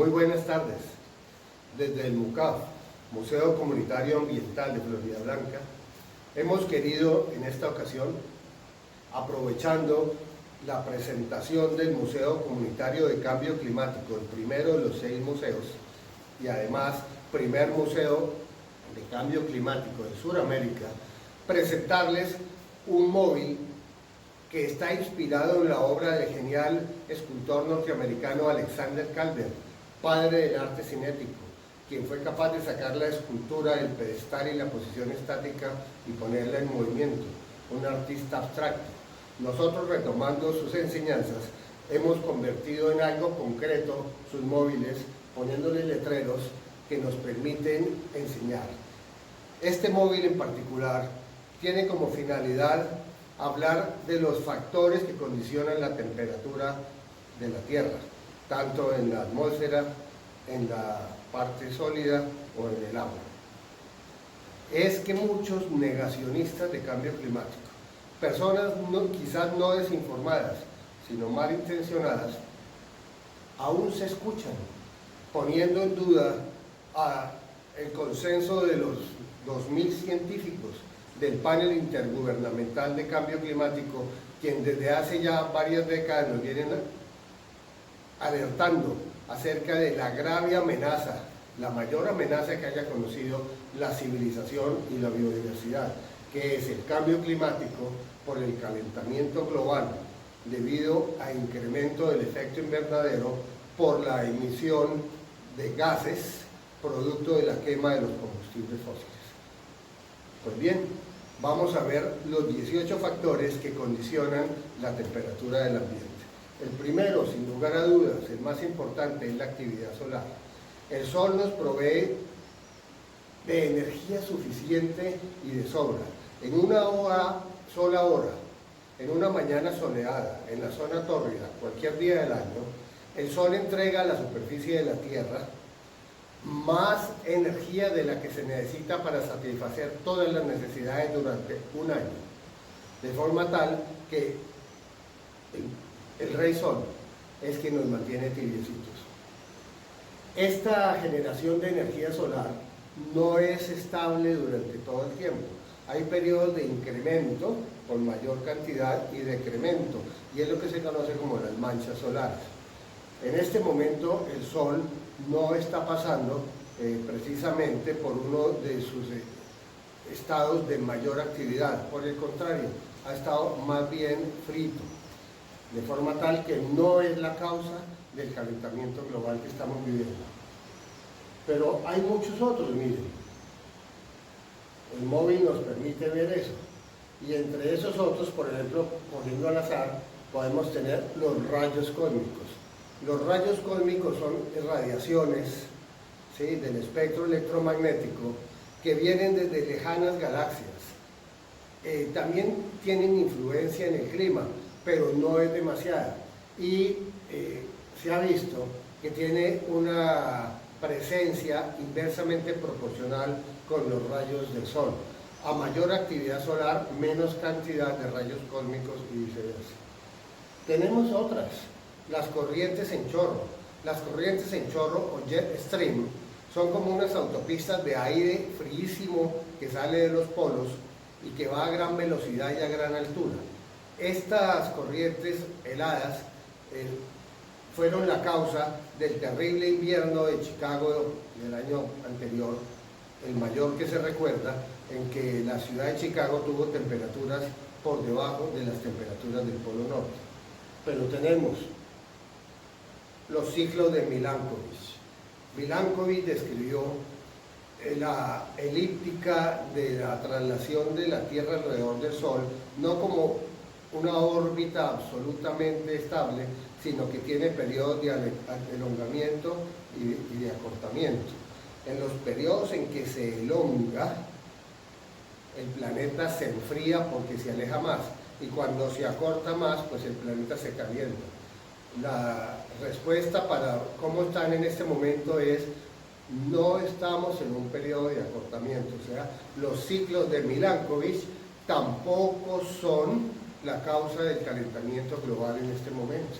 Muy buenas tardes. Desde el MUCAF, Museo Comunitario Ambiental de Florida Blanca, hemos querido en esta ocasión, aprovechando la presentación del Museo Comunitario de Cambio Climático, el primero de los 6 museos, y además primer museo de cambio climático de Sudamérica, presentarles un móvil que está inspirado en la obra del genial escultor norteamericano Alexander Calder, padre del arte cinético, quien fue capaz de sacar la escultura del pedestal y la posición estática y ponerla en movimiento, un artista abstracto. Nosotros, retomando sus enseñanzas, hemos convertido en algo concreto sus móviles, poniéndole letreros que nos permiten enseñar. Este móvil en particular tiene como finalidad hablar de los factores que condicionan la temperatura de la Tierra, tanto en la atmósfera, en la parte sólida o en el agua. Es que muchos negacionistas de cambio climático, personas quizás no desinformadas, sino malintencionadas, aún se escuchan, poniendo en duda el consenso de los 2000 científicos del panel intergubernamental de cambio climático, quien desde hace ya varias décadas nos vienen alertando acerca de la grave amenaza, la mayor amenaza que haya conocido la civilización y la biodiversidad, que es el cambio climático por el calentamiento global, debido a incremento del efecto invernadero por la emisión de gases producto de la quema de los combustibles fósiles. Pues bien, vamos a ver los 18 factores que condicionan la temperatura del ambiente. El primero, sin lugar a dudas, el más importante, es la actividad solar. El sol nos provee de energía suficiente y de sobra. En una sola hora, en una mañana soleada, en la zona tórrida, cualquier día del año, el sol entrega a la superficie de la Tierra más energía de la que se necesita para satisfacer todas las necesidades durante un año, de forma tal que el rey sol es quien nos mantiene tibiecitos. Esta generación de energía solar no es estable durante todo el tiempo. Hay periodos de incremento con mayor cantidad y decremento, y es lo que se conoce como las manchas solares. En este momento el sol no está pasando precisamente por uno de sus estados de mayor actividad, por el contrario, ha estado más bien frito, de forma tal que no es la causa del calentamiento global que estamos viviendo. Pero hay muchos otros, miren. El móvil nos permite ver eso. Y entre esos otros, por ejemplo, poniendo al azar, podemos tener los rayos cósmicos. Los rayos cósmicos son radiaciones, ¿sí?, del espectro electromagnético que vienen desde lejanas galaxias. También tienen influencia en el clima, pero no es demasiada. Y se ha visto que tiene una presencia inversamente proporcional con los rayos del sol. A mayor actividad solar, menos cantidad de rayos cósmicos y viceversa. Tenemos otras. Las corrientes en chorro. Las corrientes en chorro o jet stream son como unas autopistas de aire fríísimo que sale de los polos y que va a gran velocidad y a gran altura. Estas corrientes heladas fueron la causa del terrible invierno de Chicago del año anterior, el mayor que se recuerda, en que la ciudad de Chicago tuvo temperaturas por debajo de las temperaturas del Polo Norte. Pero tenemos los ciclos de Milankovitch. Milankovitch describió la elíptica de la traslación de la Tierra alrededor del Sol, no como una órbita absolutamente estable, sino que tiene periodos de elongamiento y de acortamiento. En los periodos en que se elonga, el planeta se enfría porque se aleja más, y cuando se acorta más, pues el planeta se calienta. La respuesta para cómo están en este momento es: no estamos en un periodo de acortamiento. O sea, los ciclos de Milankovitch tampoco son la causa del calentamiento global en este momento.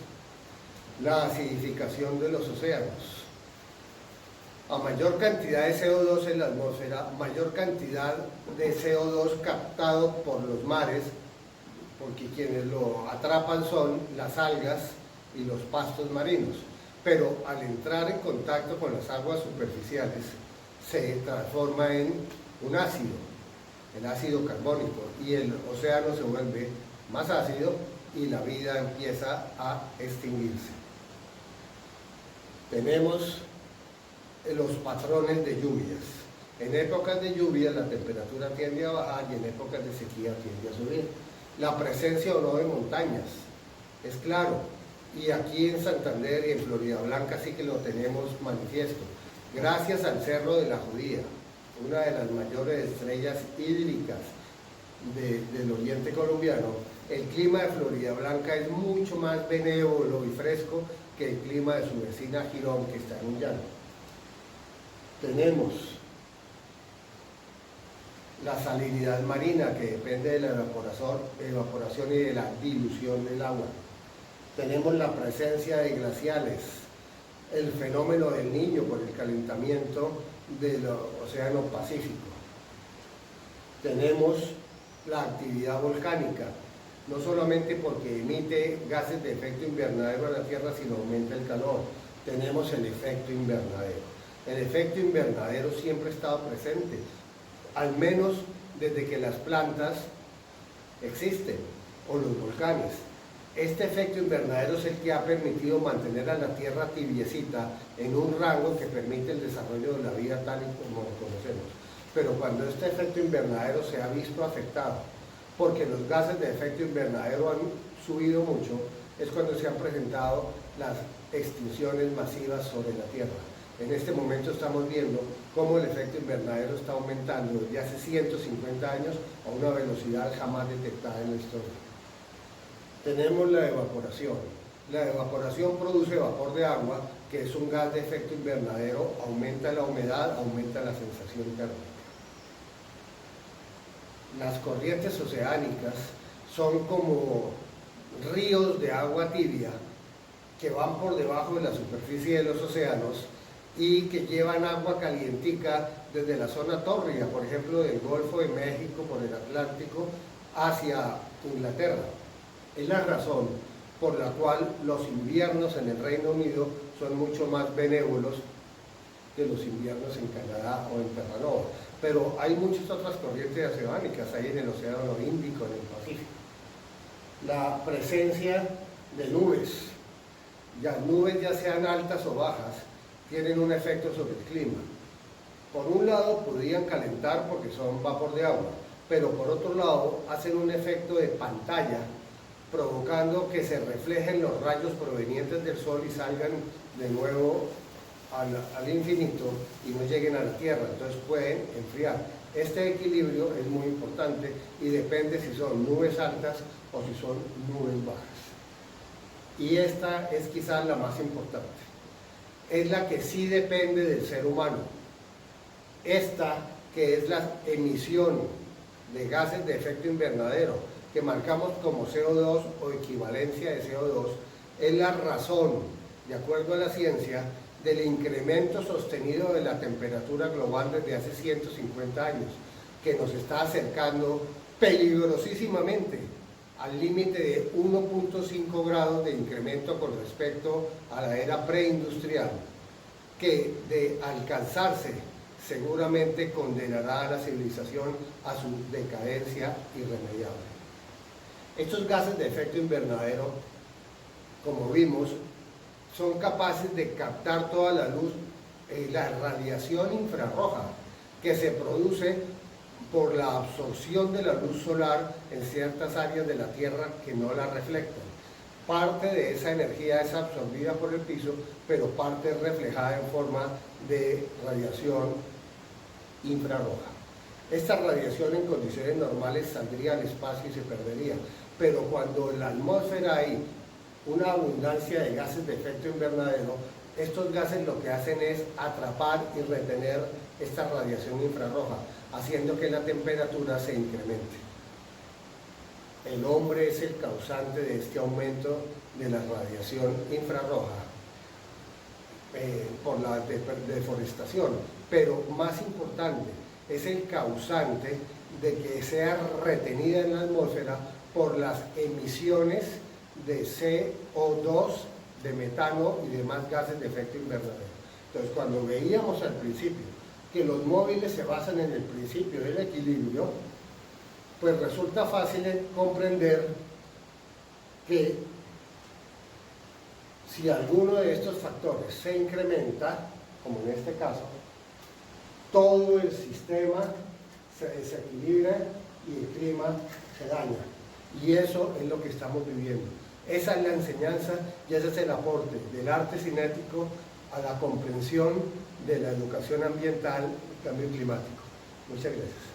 La acidificación de los océanos. A mayor cantidad de CO2 en la atmósfera, mayor cantidad de CO2 captado por los mares, porque quienes lo atrapan son las algas y los pastos marinos. Pero al entrar en contacto con las aguas superficiales, se transforma en un ácido, el ácido carbónico, y el océano se vuelve más ácido y la vida empieza a extinguirse. Tenemos los patrones de lluvias. En épocas de lluvia la temperatura tiende a bajar y en épocas de sequía tiende a subir. La presencia o no de montañas, es claro, y aquí en Santander y en Floridablanca sí que lo tenemos manifiesto. Gracias al Cerro de la Judía, una de las mayores estrellas hídricas del oriente colombiano, el clima de Floridablanca es mucho más benévolo y fresco que el clima de su vecina Girón, que está en un llano. Tenemos la salinidad marina, que depende de la evaporación y de la dilución del agua. Tenemos la presencia de glaciales, el fenómeno del Niño por el calentamiento del Océano Pacífico. Tenemos la actividad volcánica, no solamente porque emite gases de efecto invernadero a la Tierra, sino aumenta el calor. Tenemos el efecto invernadero. El efecto invernadero siempre ha estado presente, al menos desde que las plantas existen, o los volcanes. Este efecto invernadero es el que ha permitido mantener a la Tierra tibiecita en un rango que permite el desarrollo de la vida tal y como lo conocemos. Pero cuando este efecto invernadero se ha visto afectado, porque los gases de efecto invernadero han subido mucho, es cuando se han presentado las extinciones masivas sobre la Tierra. En este momento estamos viendo cómo el efecto invernadero está aumentando desde hace 150 años a una velocidad jamás detectada en la historia. Tenemos la evaporación. La evaporación produce vapor de agua, que es un gas de efecto invernadero, aumenta la humedad, aumenta la sensación térmica. Las corrientes oceánicas son como ríos de agua tibia que van por debajo de la superficie de los océanos y que llevan agua calientica desde la zona tórrida, por ejemplo, del Golfo de México por el Atlántico hacia Inglaterra. Es la razón por la cual los inviernos en el Reino Unido son mucho más benévolos que los inviernos en Canadá o en Terranova. Pero hay muchas otras corrientes oceánicas, hay en el Océano Índico, en el Pacífico. La presencia de nubes, las nubes ya sean altas o bajas, tienen un efecto sobre el clima. Por un lado podrían calentar porque son vapor de agua, pero por otro lado hacen un efecto de pantalla, provocando que se reflejen los rayos provenientes del sol y salgan de nuevo al infinito y no lleguen a la Tierra, entonces pueden enfriar. Este equilibrio es muy importante y depende si son nubes altas o si son nubes bajas. Y esta es quizás la más importante. Es la que sí depende del ser humano. Esta, que es la emisión de gases de efecto invernadero, que marcamos como CO2 o equivalencia de CO2, es la razón, de acuerdo a la ciencia, del incremento sostenido de la temperatura global desde hace 150 años, que nos está acercando peligrosísimamente al límite de 1.5 grados de incremento con respecto a la era preindustrial, que de alcanzarse seguramente condenará a la civilización a su decadencia irremediable. Estos gases de efecto invernadero, como vimos, son capaces de captar toda la luz, la radiación infrarroja que se produce por la absorción de la luz solar en ciertas áreas de la Tierra que no la reflejan. Parte de esa energía es absorbida por el piso, pero parte es reflejada en forma de radiación infrarroja. Esta radiación en condiciones normales saldría al espacio y se perdería, pero cuando en la atmósfera hay una abundancia de gases de efecto invernadero, estos gases lo que hacen es atrapar y retener esta radiación infrarroja, haciendo que la temperatura se incremente. El hombre es el causante de este aumento de la radiación infrarroja por la deforestación, pero más importante, es el causante de que sea retenida en la atmósfera por las emisiones de CO2, de metano y demás gases de efecto invernadero. Entonces, cuando veíamos al principio que los móviles se basan en el principio del equilibrio, pues resulta fácil comprender que si alguno de estos factores se incrementa, como en este caso, todo el sistema se desequilibra y el clima se daña. Y eso es lo que estamos viviendo. Esa es la enseñanza y ese es el aporte del arte cinético a la comprensión de la educación ambiental y cambio climático. Muchas gracias.